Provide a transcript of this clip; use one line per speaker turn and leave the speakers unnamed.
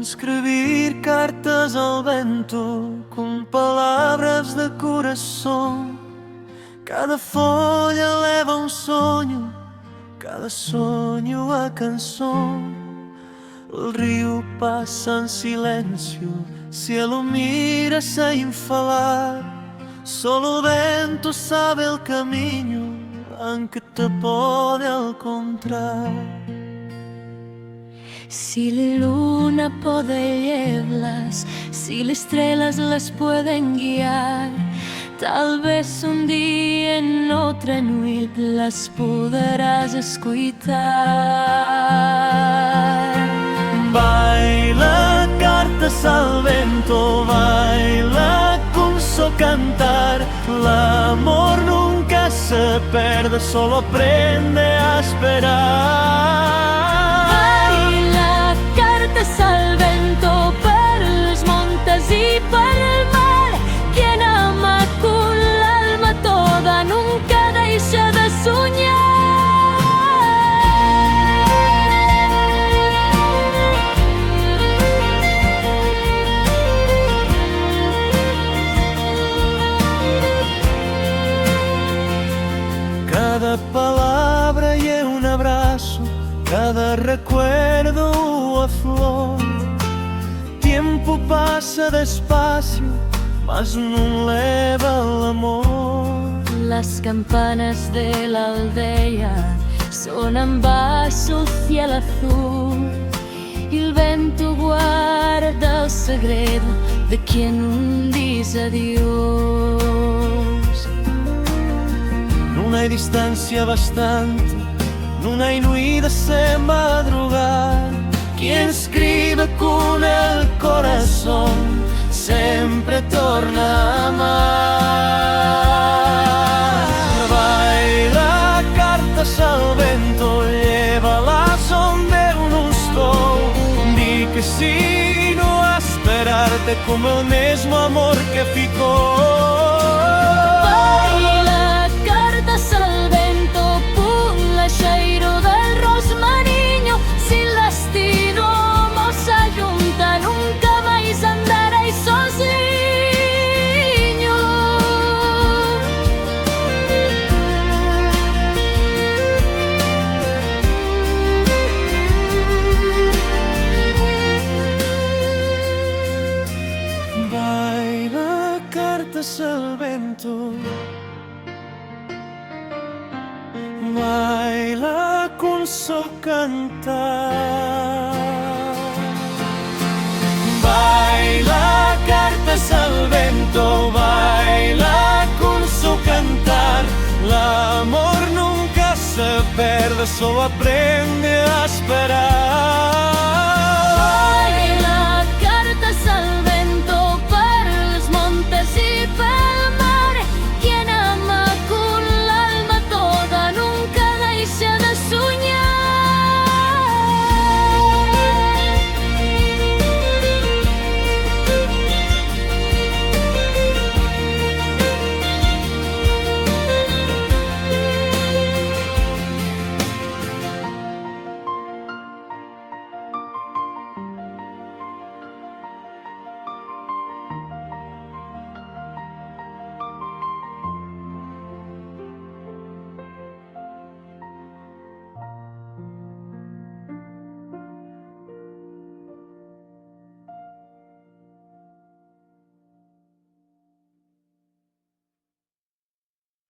Escribir cartas al vento con palabras de corazón. Cada folha leva um sonho, cada sonho a canção. O rio passa em silêncio, cielo mira sem falar. Solo o vento sabe o caminho en que te pode encontrar.
Si la luna puede llevarlas, si las estrellas las pueden guiar, tal vez un día en otra noche las podrás escuchar.
Baila cartas al vento, baila con su cantar. El amor nunca se pierde, solo aprende a esperar.
Al vento per los montes y per el mar. Quien ama con el alma toda nunca deja de soñar.
Cada palabra y un abrazo, cada recuerdo a flor. Tiempo pasa despacio, mas no leva el amor.
Las campanas de la aldea sonan bajo el cielo azul, y el vento guarda el segredo de quien un dice adiós.
No hay distancia bastante, no hay nuida sin madrugar. Quien escribe con el corazón siempre torna a amar. Baila cartas al vento, llévalas donde uno estoy. Di que sí, no a esperarte como el mismo amor que ficó.
Baila cartas al vento, pon la cheiro del rosmarinho. Si las junta, nunca vais a andar ahí sozinho.
Baila cartas al vento, baila con su cantar. Baila cartas al vento, baila con su cantar. El amor nunca se pierde, solo aprende a esperar.